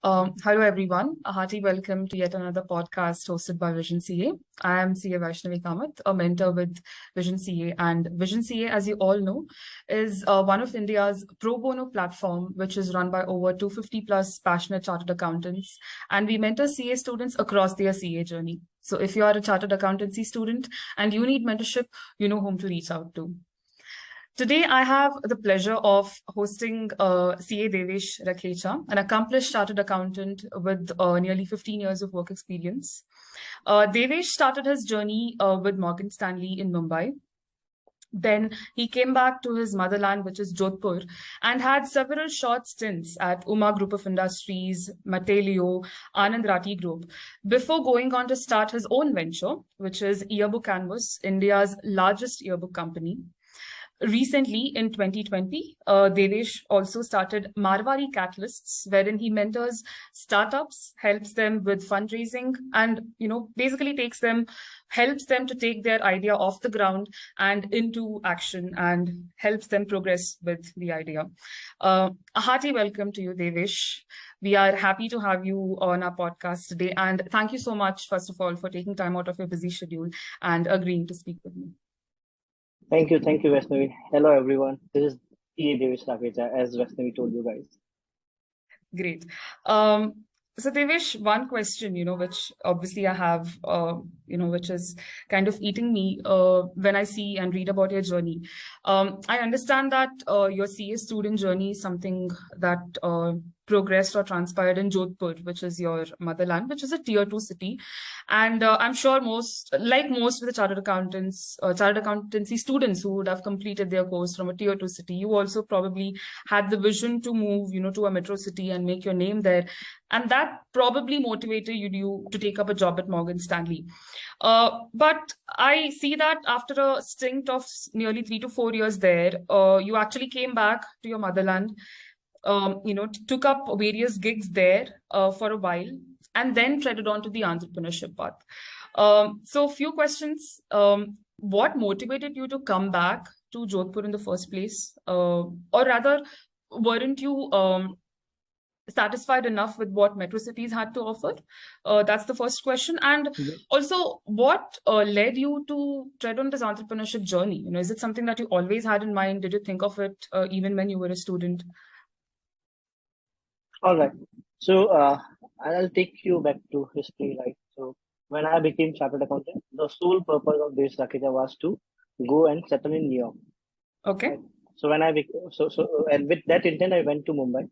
Hello, everyone. A hearty welcome to yet another podcast hosted by Vision CA. I am CA Vaishnavi Kamath, a mentor with Vision CA. And Vision CA, as you all know, is one of India's pro bono platform, which is run by over 250 plus passionate chartered accountants. And we mentor CA students across their CA journey. So if you are a chartered accountancy student and you need mentorship, you know whom to reach out to. Today, I have the pleasure of hosting CA Devesh Rakhecha, an accomplished chartered accountant with nearly 15 years of work experience. Devesh started his journey with Morgan Stanley in Mumbai. Then he came back to his motherland, which is Jodhpur, and had several short stints at Uma Group of Industries, Mattelio, Anand Rathi Group, before going on to start his own venture, which is Yearbook Canvas, India's largest yearbook company. Recently, in 2020, Devesh also started Marwadi Catalysts, wherein he mentors startups, helps them with fundraising, and basically helps them to take their idea off the ground and into action, and helps them progress with the idea. A hearty welcome to you, Devesh. We are happy to have you on our podcast today, and thank you so much, first of all, for taking time out of your busy schedule and agreeing to speak with me. Thank you, Vaishnavi. Hello, everyone. This is CA Devesh Rakhecha, as Vaishnavi told you guys. Great. So Devesh, one question, which obviously I have, which is kind of eating me when I see and read about your journey. I understand that your CA student journey is something that progressed or transpired in Jodhpur, which is your motherland, which is a tier 2 city. And I'm sure most of the chartered accountancy students who would have completed their course from a tier 2 city, you also probably had the vision to move, to a metro city and make your name there. And that probably motivated you to take up a job at Morgan Stanley. But I see that after a stint of nearly 3 to 4 years there, you actually came back to your motherland, took up various gigs there for a while, and then treaded on to the entrepreneurship path. So a few questions. What motivated you to come back to Jodhpur in the first place? Or rather, weren't you satisfied enough with what metro cities had to offer? That's the first question. And also, what led you to tread on this entrepreneurship journey? Is it something that you always had in mind? Did you think of it even when you were a student? All right. So I'll take you back to history. Right. So when I became chartered accountant, the sole purpose of Deveshs Rakhecha was to go and settle in New York. Okay. Right? So when and with that intent, I went to Mumbai.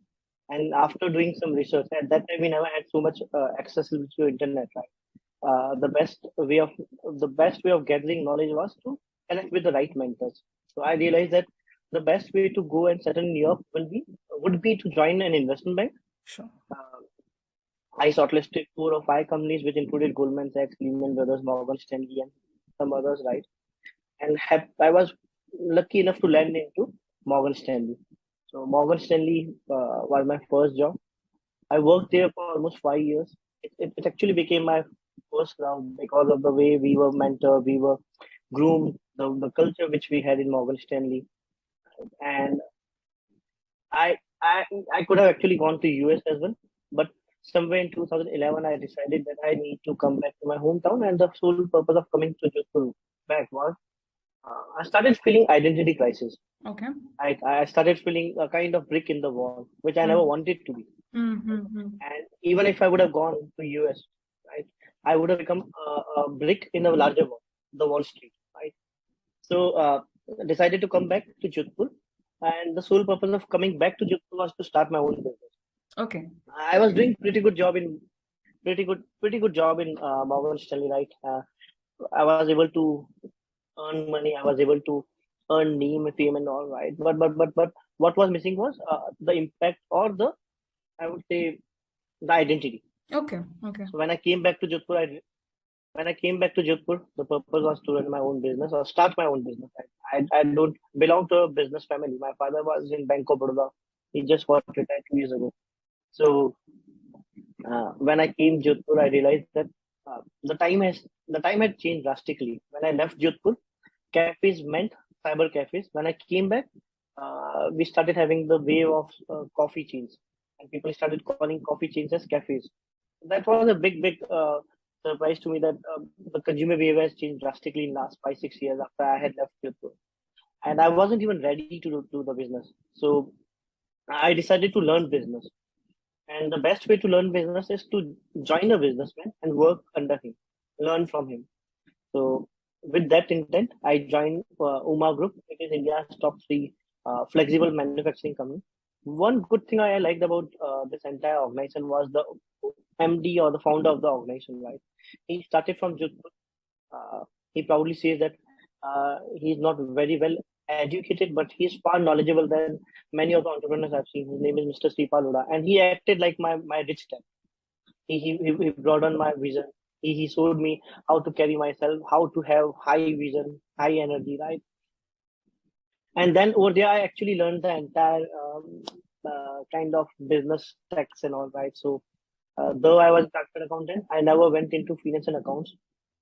And after doing some research, at that time we never had so much accessibility to internet. Right. The best way of gathering knowledge was to connect with the right mentors. So I realized that the best way to go and settle in New York would be to join an investment bank. Sure. I shortlisted 4 or 5 companies, which included Goldman Sachs, Lehman Brothers, Morgan Stanley, and some others, right? And I was lucky enough to land into Morgan Stanley. So Morgan Stanley was my first job. I worked there for almost 5 years. It actually became my first love because of the way we were mentored, we were groomed, the culture which we had in Morgan Stanley. And I could have actually gone to US as well, but somewhere in 2011 I decided that I need to come back to my hometown, and the sole purpose of coming to Jodhpur back was I started feeling identity crisis. Okay. I started feeling a kind of brick in the wall, which I never wanted to be. And even if I would have gone to US, right, I would have become a brick in a larger wall, the Wall Street, right? So decided to come back to Jodhpur, and the sole purpose of coming back to Jodhpur was to start my own business. Okay. I was doing pretty good job in Morgan Stanley, right? I was able to earn money. I was able to earn name, fame, and all, right. But what was missing was the impact, or I would say, the identity. Okay. So when I came back to Jodhpur, the purpose was to run my own business or start my own business. I don't belong to a business family. My father was in Bank of Baroda. He just got retired 2 years ago. So when I came to Jodhpur, I realized that the time had changed drastically. When I left Jodhpur, cafes meant cyber cafes. When I came back, we started having the wave of coffee chains. and people started calling coffee chains as cafes. That was a big surprise to me that the consumer behavior has changed drastically in last 5 6 years after I had left Jodhpur, and I wasn't even ready to do the business. So I decided to learn business, and the best way to learn business is to join a businessman and work under him, learn from him. So with that intent, I joined UMA Group. It is India's top three flexible manufacturing company. One good thing I liked about this entire organization was the MD or the founder of the organization. Right, he started from Jodhpur. He proudly says that he's not very well educated, but he's far knowledgeable than many of the entrepreneurs I've seen. His name is Mr. Sripal Huda, and he acted like my rich dad. He brought on my vision. He showed me how to carry myself, how to have high vision, high energy, right? And then over there, I actually learned the entire kind of business tax and all, right? So though I was a chartered accountant, I never went into finance and accounts.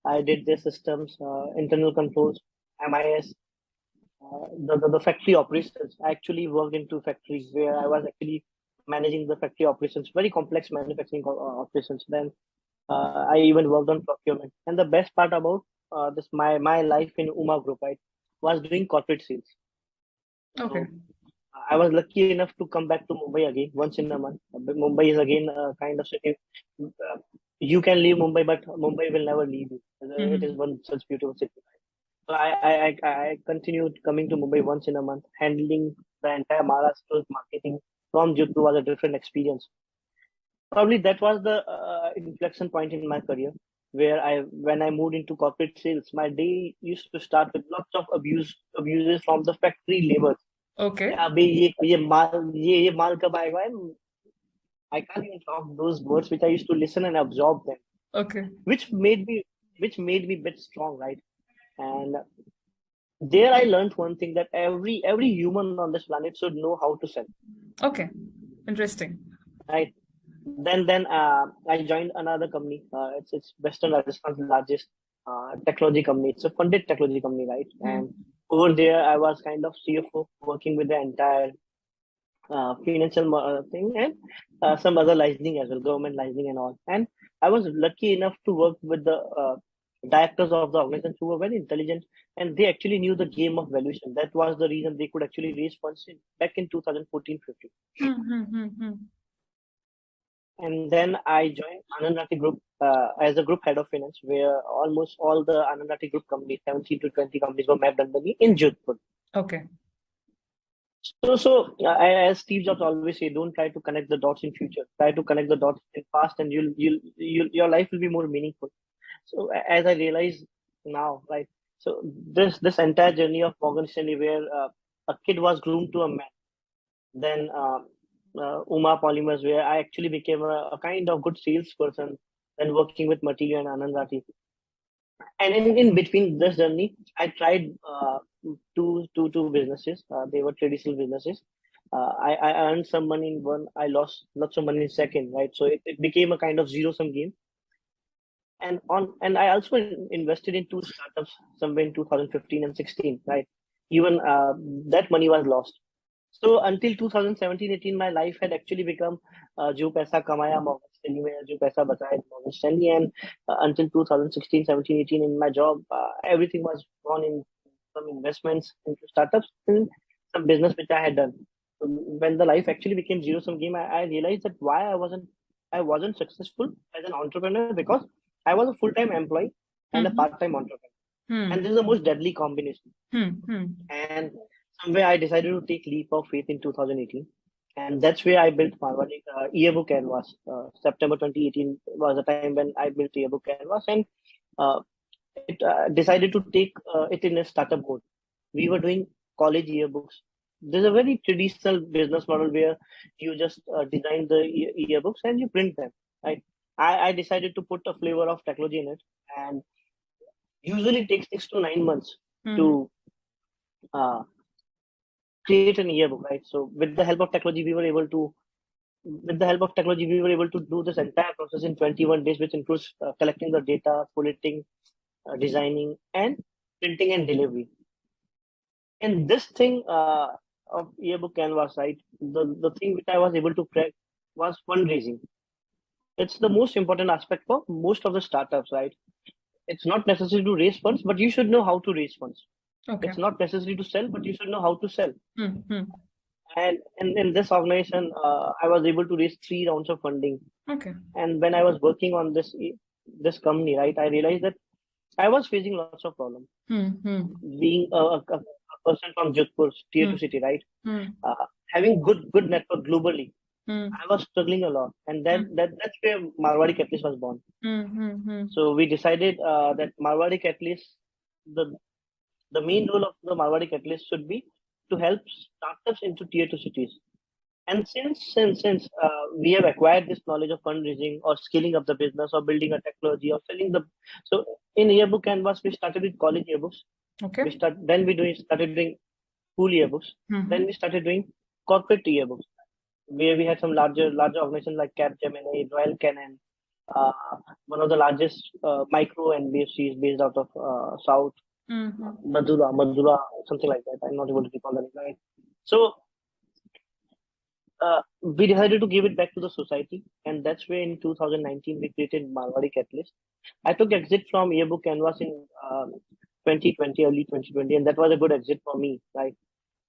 I did the systems, internal controls, MIS, the factory operations. I actually worked into factories where I was actually managing the factory operations, very complex manufacturing operations. Then I even worked on procurement. And the best part about this my life in UMA Group, right, was doing corporate sales. Okay. So I was lucky enough to come back to Mumbai again once in a month. Mumbai is again a kind of city. You can leave Mumbai, but Mumbai will never leave you. It is one such beautiful city. So I continued coming to Mumbai once in a month, handling the entire Maharashtra's marketing from Jodhpur was a different experience. Probably that was the inflection point in my career where when I moved into corporate sales, my day used to start with lots of abuses from the factory labor. Okay. अबे ये माल कब आएगा? I can't even talk those words which I used to listen and absorb them. Okay. Which made me a bit strong, right? And there I learned one thing, that every human on this planet should know how to sell. Okay. Interesting. Right. Then I joined another company. It's Western Rajasthan's largest technology company. It's a funded technology company, right? And over there, I was kind of CFO, working with the entire financial thing and some other licensing as well, government licensing and all. And I was lucky enough to work with the directors of the organization who were very intelligent, and they actually knew the game of valuation. That was the reason they could actually raise funds back in 2014-15. And then I joined Anand Rathi Group as a group head of finance, where almost all the Anand Rathi Group companies, 17 to 20 companies, were mapped under me in Jodhpur. Okay. So as Steve Jobs always say, don't try to connect the dots in future. Try to connect the dots in past, and your life will be more meaningful. So as I realize now, right? So this entire journey of Morgan Stanley, where a kid was groomed to a man, then UMA Polymers, where I actually became a kind of good salesperson, then working with Material and Anand Rathi. And in between this journey, I tried two businesses. They were traditional businesses. I earned some money in one. I lost lots of money in second, right? So it became a kind of zero-sum game. And I also invested in two startups somewhere in 2015 and 16, right? Even that money was lost. So until 2017-18, my life had actually become जो पैसा कमाया Morgan Stanley में, जो पैसा बचाया Morgan Stanley, and until 2016, 17, 18 in my job, everything was gone in some investments into startups and some business which I had done. So when the life actually became zero-sum game, I realized that why I wasn't successful as an entrepreneur, because I was a full-time employee and a part-time entrepreneur, and this is the most deadly combination. And somewhere I decided to take leap of faith in 2018, and that's where I built Marwadi Yearbook Canvas. September 2018 was the time when I built Yearbook Canvas, and it decided to take it in a startup mode. We were doing college yearbooks. There's a very traditional business model where you just design the yearbooks and you print them, right? I decided to put a flavor of technology in it, and usually it takes 6 to 9 months to create an yearbook, right? So with the help of technology, we were able to do this entire process in 21 days, which includes collecting the data, collating, designing, and printing and delivery. And this thing of yearbook canvas, right? The thing which I was able to crack was fundraising. It's the most important aspect for most of the startups, right? It's not necessary to raise funds, but you should know how to raise funds. Okay. It's not necessary to sell, but you should know how to sell. Hmm. And in this organization, I was able to raise 3 rounds of funding. Okay. And when I was working on this company, right, I realized that I was facing lots of problems. Being a person from Jodhpur, tier 2 city, right? Having good network globally, I was struggling a lot, and that's where Marwadi Catalyst was born. So we decided that Marwadi Catalyst, the the main role of the Marwadi Catalyst should be to help startups into tier 2 cities. And since we have acquired this knowledge of fundraising or scaling up the business or building a technology or selling the, so in yearbook canvas we started with college yearbooks. Okay. Then we started doing school yearbooks. Then we started doing corporate yearbooks, where we had some larger organizations like Capgemini, Royal Canin, uh, one of the largest micro NBFCs based out of South, Madura, something like that. I'm not able to recall the name, right? So we decided to give it back to the society, and that's where in 2019 we created Marwadi Catalyst. I took exit from yearbook canvas in 2020, early 2020, and that was a good exit for me, right?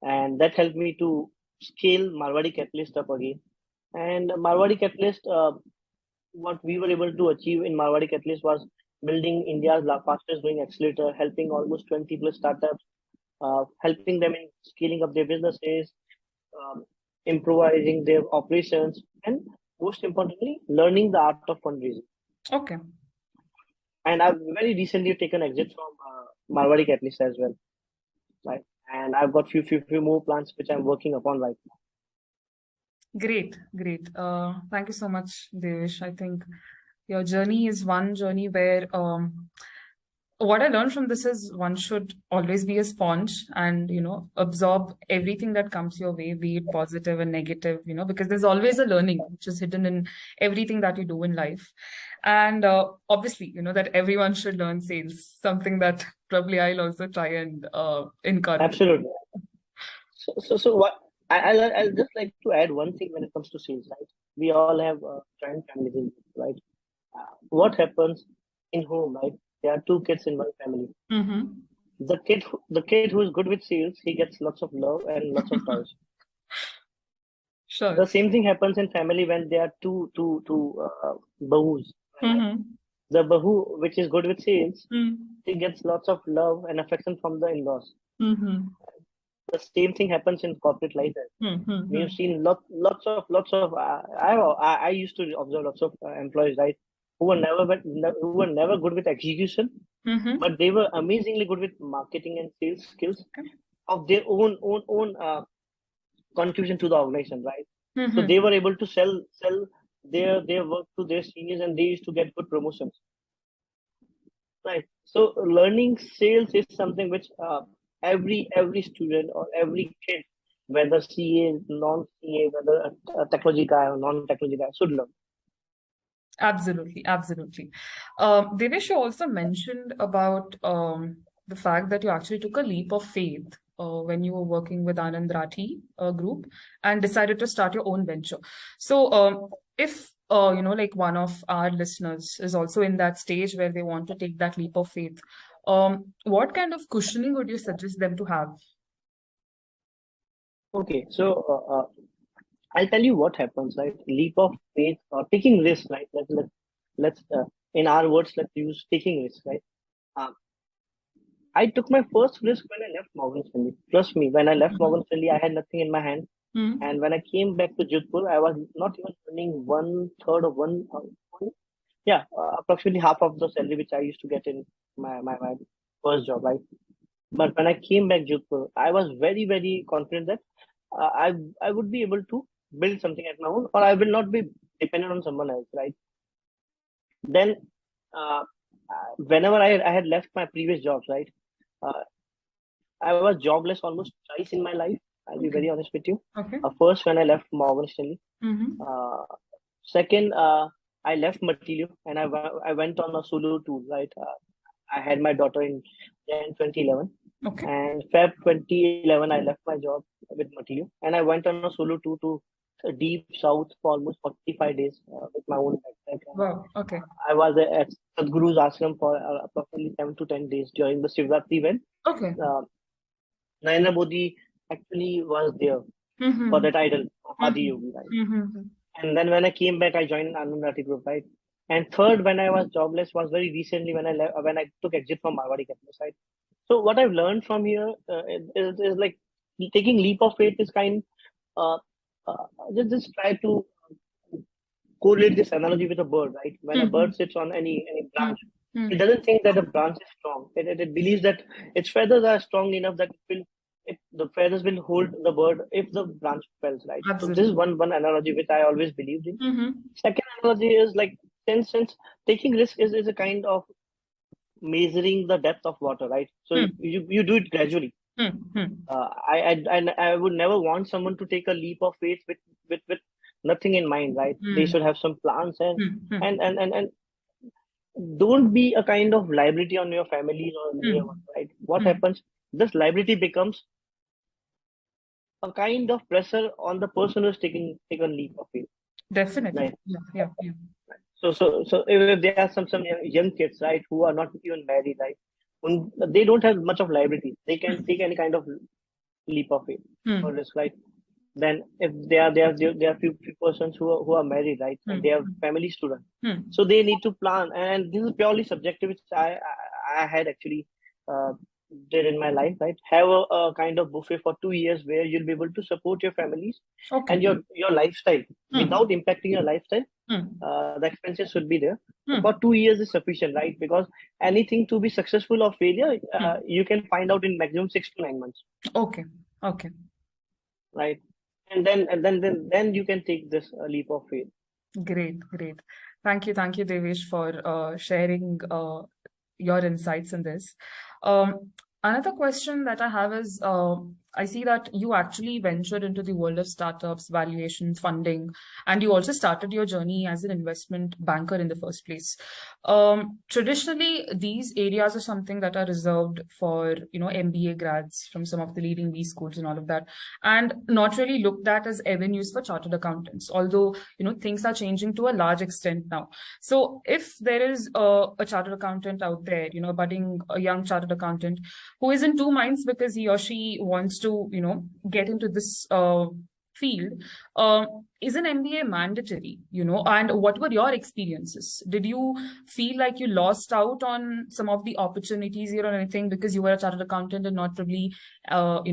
And that helped me to scale Marwadi Catalyst up again. And Marwadi Catalyst, what we were able to achieve in Marwadi Catalyst was building India's fastest growing accelerator, helping almost 20 plus startups, helping them in scaling up their businesses, um, improvising their operations, and most importantly, learning the art of fundraising. Okay. And I've very recently taken exit from Marwadi Catalyst as well, right? And I've got few more plans which I'm working upon right now. Great. Thank you so much, Devesh. I think your journey is one journey where what I learned from this is one should always be a sponge and, absorb everything that comes your way, be it positive and negative, because there's always a learning which is hidden in everything that you do in life. And obviously, that everyone should learn sales, something that probably I'll also try and encourage. Absolutely. So what I'll just like to add one thing when it comes to sales, right? We all have joint families, right? What happens in home, right? There are 2 kids in one family. The kid who is good with sales, he gets lots of love and lots of toys. Sure. The same thing happens in family when there are two bahus. The bahu which is good with sales, he gets lots of love and affection from the in-laws. The same thing happens in corporate life. We have seen lots of. I used to observe lots of employees, right, who were never good with execution, but they were amazingly good with marketing and sales skills of their own contribution to the organization, right? So they were able to sell their work to their seniors, and they used to get good promotions, right? So learning sales is something which every student or every kid, whether CA, non-CA, whether a technology guy or non-technology guy, should learn. Absolutely. Devesh, you also mentioned about the fact that you actually took a leap of faith when you were working with Anand Rathi group and decided to start your own venture. So if like one of our listeners is also in that stage where they want to take that leap of faith, what kind of cushioning would you suggest them to have? Okay, so I'll tell you what happens, right? Leap of faith or taking risk, right? Let's in our words, let's use taking risk, right? I took my first risk when I left Morgan Stanley. Trust me, when I left Morgan Stanley, I had nothing in my hand. And when I came back to Jodhpur, I was not even earning 1/3 of approximately half of the salary which I used to get in my first job, right? But when I came back Jodhpur, I was very, very confident that I would be able to build something at my own, or I will not be dependent on someone else, right? Then, whenever I had left my previous jobs, right, I was jobless almost twice in my life. I'll be very honest with you. Okay. First, when I left Morgan Stanley. Second, I left Matilio and I went on a solo tour, right? I had my daughter in Jan 2011. Okay. And Feb 2011, I left my job with Matilio and I went on a solo tour to deep south for almost 45 days with my own backpack. And Wow. Okay. I was at Sadhguru's ashram for approximately 7 to 10 days during the Shivratri when Okay. uh, Narendra Modi actually was there for Mm-hmm. that idol of Adi Mm-hmm. Yogi, right? Mm-hmm. And then when I came back, I joined Anand group, right? And third, when I was jobless, was very recently when I took exit from Marwadi Catalyst, right? So what I've learned from here is like taking leap of faith is uh, uh, just try to correlate this analogy with a bird, right? When a Mm-hmm. bird sits on any branch, Mm-hmm. it doesn't think that the branch is strong. It believes that its feathers are strong enough that the feathers will hold the bird if the branch falls, right? So this is Absolutely. one analogy which I always believed in. Mm-hmm. Second analogy is like since taking risk is a kind of measuring the depth of water, right? So you do it gradually. Mm-hmm. I would never want someone to take a leap of faith with nothing in mind, right? They should have some plans Mm-hmm. and don't be a kind of liability on your families or near one, right? What happens? This liability becomes a kind of pressure on the person who's taken leap of faith, Definitely. right? Yeah. Yeah. Yeah. So if there are some young kids, right, who are not even married, right, they don't have much of liability. They can take any kind of leap of faith or Mm-hmm. risk, right? Then if there are few persons who are married, right, and they have families to run, Mm-hmm. so they need to plan. And this is purely subjective, which I had actually uh, did in my life, right? Have a kind of buffet for 2 years where you'll be able to support your families Okay. and your lifestyle Mm-hmm. without impacting your lifestyle. Mm-hmm. The expenses should be there for Mm-hmm. 2 years is sufficient, right? Because anything to be successful or failure, you can find out in maximum 6 to 9 months, Okay. Okay. right? And then you can take this leap of faith. Great, great. Thank you, Devesh, for sharing your insights in this. Another question that I have is I see that you actually ventured into the world of startups, valuation, funding, and you also started your journey as an investment banker in the first place. Traditionally, these areas are something that are reserved for, MBA grads from some of the leading B schools and all of that, and not really looked at as avenues for chartered accountants, although things are changing to a large extent now. So if there is a chartered accountant out there, a young chartered accountant who is in two minds because he or she wants to get into this field, is an MBA mandatory, and what were your experiences? Did you feel like you lost out on some of the opportunities here or anything because you were a chartered accountant and not probably an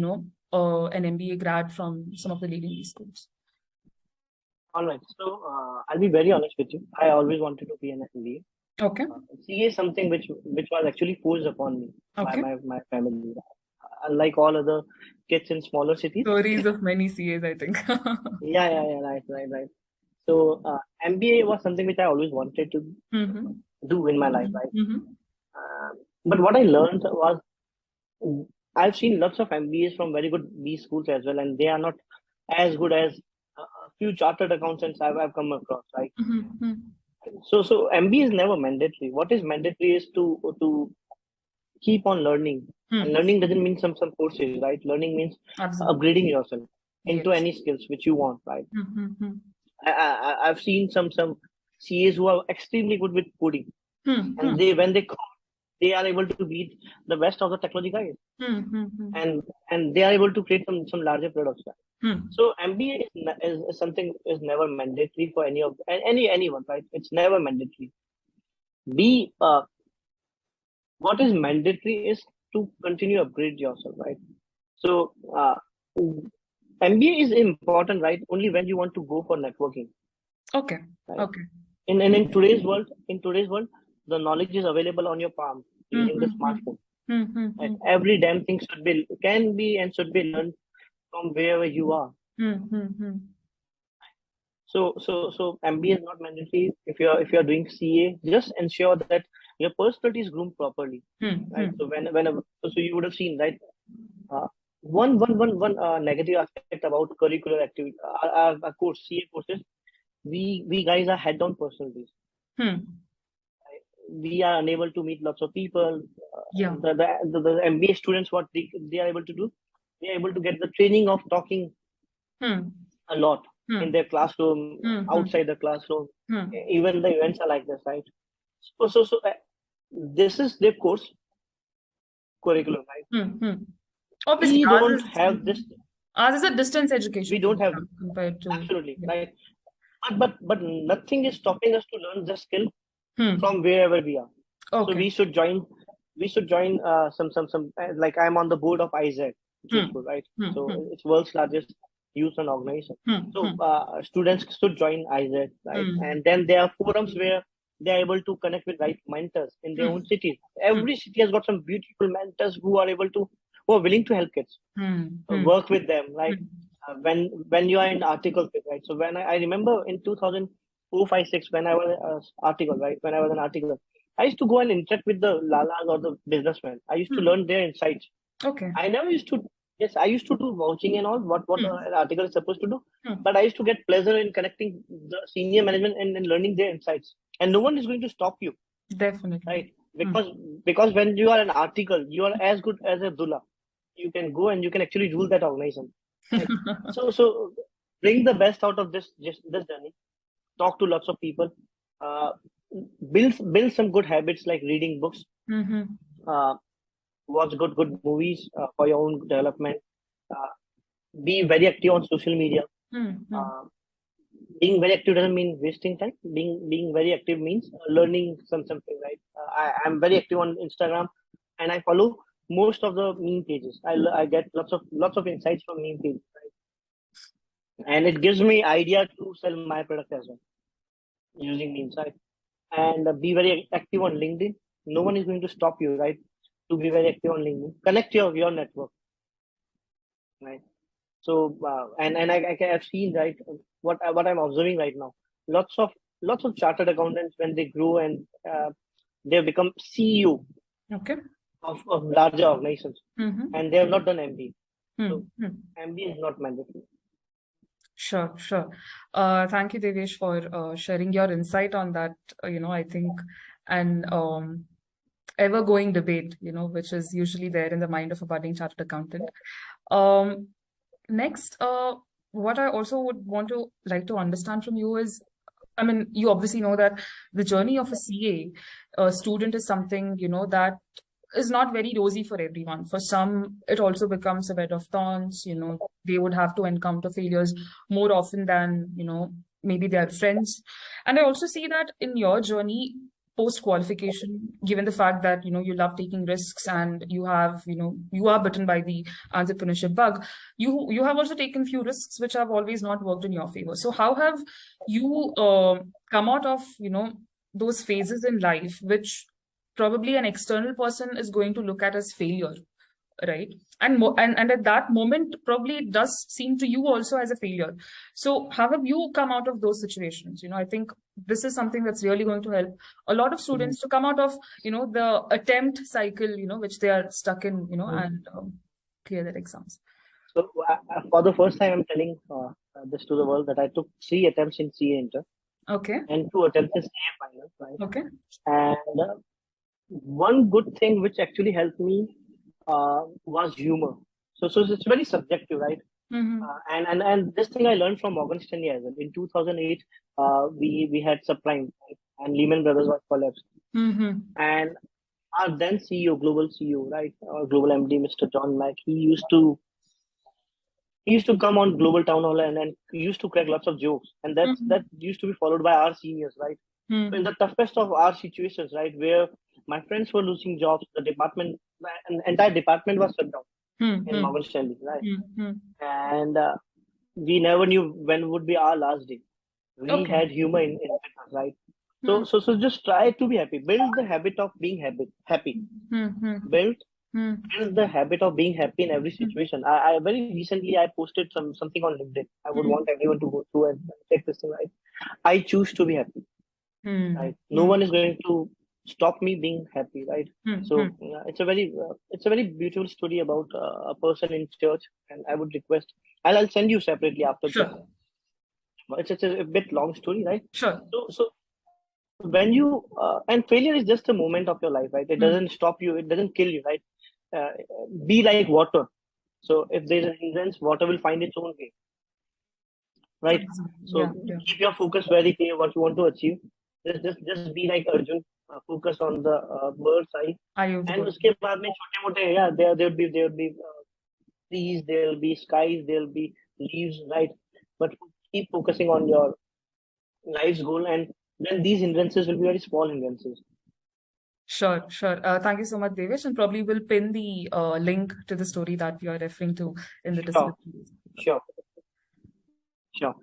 MBA grad from some of the leading schools? All right. So I'll be very honest with you. I always wanted to be an MBA. Okay. CA is something which was actually forced upon me by Okay. my family. Unlike all other kids in smaller cities. Stories of many CAs, I think. Yeah. Right. So MBA was something which I always wanted to Mm-hmm. do in my life, right? Mm-hmm. But what I learned was I've seen lots of MBAs from very good B schools as well, and they are not as good as a few chartered accountants I've come across, right? Mm-hmm. So MBA is never mandatory. What is mandatory is to keep on learning. And Mm-hmm. learning doesn't mean some courses, right? Learning means Absolutely. upgrading yourself into Yes. any skills which you want, right? Mm-hmm. I've seen some CAs who are extremely good with coding, and Mm-hmm. when they code, they are able to beat the best of the technology guys, Mm-hmm. and they are able to create some larger products. Mm-hmm. So MBA is something is never mandatory for anyone, right? It's never mandatory. B what is mandatory is to continue upgrade yourself, right? So MBA is important, right? Only when you want to go for networking, Okay. right? Okay. In today's world, the knowledge is available on your palm using the Mm-hmm. smartphone. Right? Mm-hmm. Every damn thing can be and should be learned from wherever you are. Mm-hmm. So MBA is not mandatory. If you're doing CA, just ensure that your personality is groomed properly, right? So whenever so you would have seen, right? Uh, one negative aspect about curricular activity, our course CA courses, we guys are head down personalities. Mm-hmm. We are unable to meet lots of people. Yeah. The MBA students, what they are able to do, they are able to get the training of talking Mm-hmm. a lot. in their classroom, outside the classroom. Even the events are like this, right? So this is their course curriculum, right? Obviously, We don't have this. ours is a distance education We don't have program compared to absolutely right. But nothing is stopping us to learn the skill Hmm. from wherever we are. So Okay. we should join. We should join some like I'm on the board of IZ Jodhpur, right? So it's world's largest youth and organization. So students should join IZ, right? And then there are forums where they are able to connect with right mentors in their own cities. Every city has got some beautiful mentors who are willing to help kids, work with them, right? When you are in article, right? So when I remember in 2004, 5, 6, when I was article, right? When I was an article, I used to go and interact with the lalas or the businessmen. I used to learn their insights. Okay. I never used to. Yes, I used to do vouching and all what an article is supposed to do. But I used to get pleasure in connecting the senior management and learning their insights. And no one is going to stop you, Definitely. right? Because when you are an article, you are as good as a Dullah. You can go and you can actually rule that organization. Right? So bring the best out of this journey. Talk to lots of people. Build some good habits like reading books. Watch good movies for your own development. Be very active on social media. Being very active doesn't mean wasting time. Being very active means learning something, right? I'm very active on Instagram, and I follow most of the meme pages. I get lots of insights from meme pages, right? And it gives me idea to sell my product as well using memes, right? And be very active on LinkedIn. No one is going to stop you, right? To be very active on LinkedIn. Connect your network, right? So and I have seen, right, what I'm observing right now. Lots of chartered accountants, when they grow and they become CEO Okay. of larger organizations, and they have not done MBA. So MBA is not mandatory. Sure. Thank you, Devesh, for sharing your insight on that. I think an ever-going debate, which is usually there in the mind of a budding chartered accountant. Next, what I also would like to understand from you is, I mean, you obviously know that the journey of a CA student is something, that is not very rosy for everyone. For some, it also becomes a bed of thorns. They would have to encounter failures more often than, maybe their friends. And I also see that in your journey post qualification, given the fact that, you love taking risks and you have, you are bitten by the entrepreneurship bug, you have also taken few risks which have always not worked in your favor. So how have you come out of, those phases in life, which probably an external person is going to look at as failure, right? And at that moment, probably it does seem to you also as a failure. So how have you come out of those situations? I think this is something that's really going to help a lot of students to come out of, the attempt cycle, which they are stuck in, and clear their exams. So for the first time, I'm telling this to the world that I took 3 attempts in CA Inter. Okay. And 2 attempts in CA final, right? Okay. And one good thing which actually helped me was humor. So it's very subjective, right? And this thing I learned from Morgan Stanley as well. In 2008, we had subprime, right? And Lehman Brothers was collapsed. And our then CEO, global CEO, right, global MD, Mr. John Mack, he used to come on global town hall and used to crack lots of jokes, and that used to be followed by our seniors, right? So in the toughest of our situations, right, where my friends were losing jobs, an entire department was shut down in Morgan Stanley, right? And we never knew when would be our last day. We had humor in us, right? So just try to be happy. Build the habit of being happy. Build the habit of being happy in every situation. I very recently I posted something on LinkedIn. I would want everyone to go through and check this thing, right? I choose to be happy. Right? No one is going to stop me being happy, right? So it's a very beautiful story about a person in church, and I would request I'll send you separately after this. It's a bit long story, right? Sure. So when you and failure is just a moment of your life, right? It doesn't stop you, it doesn't kill you, right? Be like water. So if there's a hindrance, water will find its own way. right? Yeah, So yeah. keep your focus very clear what you want to achieve. Just be like Arjun, focus on the bird's eye. Eye of the And bird. उसके बाद में छोटे मोटे, yeah, there will be trees, there will be skies, there will be leaves, right? But keep focusing on your life's goal, and then these hindrances will be very small hindrances. Sure, sure. Thank you so much, Devesh, and probably we'll pin the link to the story that you are referring to in the Sure, description. sure, sure.